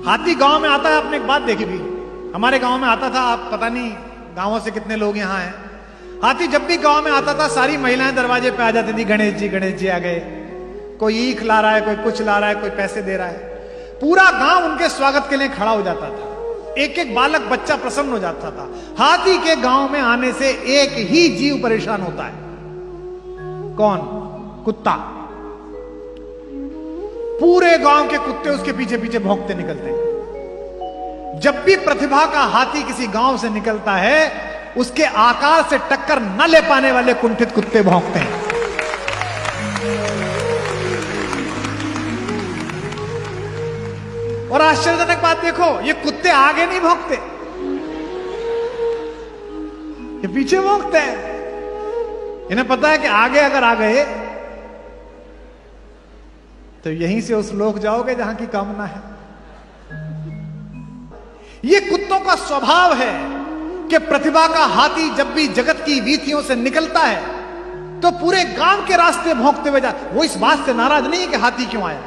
हाथी गांव में आता है, आपने एक बात देखी भी, हमारे गांव में आता था, आप पता नहीं गांवों से कितने लोग यहाँ हैं। हाथी जब भी गांव में आता था, सारी महिलाएं दरवाजे पे आ जाती थी, गणेश जी आ गए। कोई ईख ला रहा है, कोई कुछ ला रहा है, कोई पैसे दे रहा है। पूरा गांव उनके स्वागत के लिए खड़ा हो जाता था। एक एक बालक बच्चा प्रसन्न हो जाता था। हाथी के गांव में आने से एक ही जीव परेशान होता है, कौन? कुत्ता। पूरे गांव के कुत्ते उसके पीछे पीछे भौंकते निकलते हैं। जब भी प्रतिभा का हाथी किसी गांव से निकलता है, उसके आकार से टक्कर न ले पाने वाले कुंठित कुत्ते भौंकते हैं। और आश्चर्यजनक बात देखो, ये कुत्ते आगे नहीं भौंकते, ये पीछे भौंकते हैं। इन्हें पता है कि आगे अगर आ गए तो यहीं से उस लोक जाओगे जहां की कामना है। ये कुत्तों का स्वभाव है कि प्रतिभा का हाथी जब भी जगत की वीथियों से निकलता है तो पूरे गांव के रास्ते भौंकते हुए जाते। वो इस बात से नाराज नहीं है कि हाथी क्यों आया,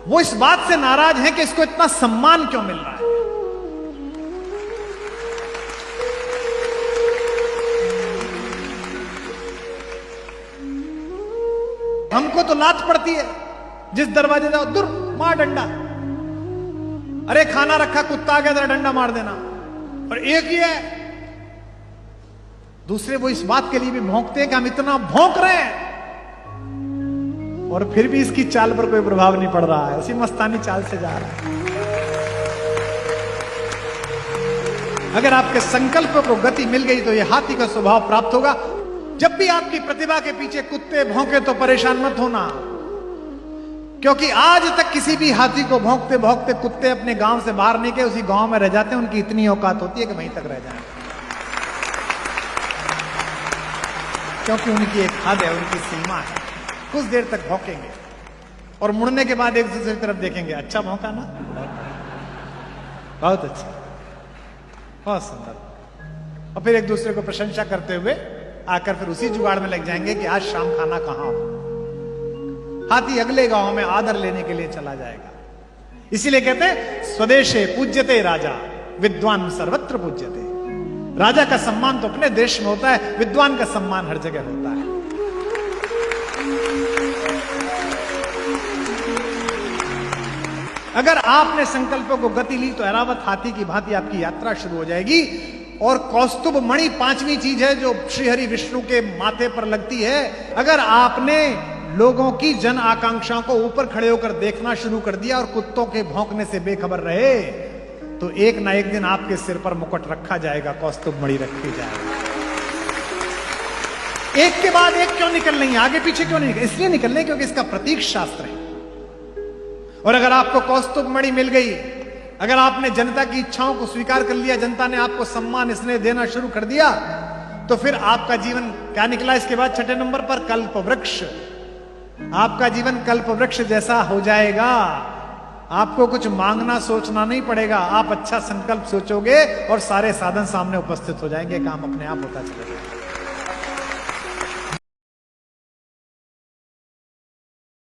वो इस बात से नाराज है कि इसको इतना सम्मान क्यों मिल रहा है। हमको तो लात पड़ती है, जिस दरवाजे जाओ दूर मार डंडा, अरे खाना रखा कुत्ता आ गया जरा डंडा मार देना। और एक ही है, दूसरे वो इस बात के लिए भी भौंकते हैं कि हम इतना भौंक रहे हैं और फिर भी इसकी चाल पर कोई प्रभाव नहीं पड़ रहा है, उसी मस्तानी चाल से जा रहा है। अगर आपके संकल्प को गति मिल गई तो यह हाथी का स्वभाव प्राप्त होगा। जब भी आपकी प्रतिभा के पीछे कुत्ते भौंके तो परेशान मत होना, क्योंकि आज तक किसी भी हाथी को भौंकते भौंकते कुत्ते अपने गांव से बाहर नहीं गए, उसी गांव में रह जाते हैं। उनकी इतनी औकात होती है कि वहीं तक रह जाए, क्योंकि उनकी एक हद है, उनकी सीमा है। कुछ देर तक भौंकेंगे और मुड़ने के बाद एक दूसरे की तरफ देखेंगे, अच्छा भौंका ना, बहुत अच्छा, बहुत सुंदर। और फिर एक दूसरे को प्रशंसा करते हुए आकर फिर उसी जुगाड़ में लग जाएंगे कि आज शाम खाना कहां हो। हाथी अगले गांव में आदर लेने के लिए चला जाएगा। इसीलिए कहते हैं स्वदेशे पूज्यते राजा, विद्वान सर्वत्र पूज्यते। राजा का सम्मान तो अपने देश में होता है, विद्वान का सम्मान हर जगह होता है। अगर आपने संकल्पों को गति ली तो ऐरावत हाथी की भांति आपकी यात्रा शुरू हो जाएगी। और कौस्तुभ मणि पांचवी चीज है जो श्रीहरि विष्णु के माथे पर लगती है। अगर आपने लोगों की जन आकांक्षाओं को ऊपर खड़े होकर देखना शुरू कर दिया और कुत्तों के भौंकने से बेखबर रहे, तो एक ना एक दिन आपके सिर पर मुकुट रखा जाएगा, कौस्तुभ मणि रखी जाएगी। एक के बाद एक क्यों निकल रही है, आगे पीछे क्यों नहीं निकल? इसलिए निकल रही क्योंकि इसका प्रतीक शास्त्र है। और अगर आपको कौस्तुभ मणि मिल गई, अगर आपने जनता की इच्छाओं को स्वीकार कर लिया, जनता ने आपको सम्मान स्नेह देना शुरू कर दिया, तो फिर आपका जीवन क्या निकला इसके बाद? छठे नंबर पर कल्प वृक्ष। आपका जीवन कल्प वृक्ष जैसा हो जाएगा। आपको कुछ मांगना सोचना नहीं पड़ेगा, आप अच्छा संकल्प सोचोगे और सारे साधन सामने उपस्थित हो जाएंगे, काम अपने आप होता चलेगा।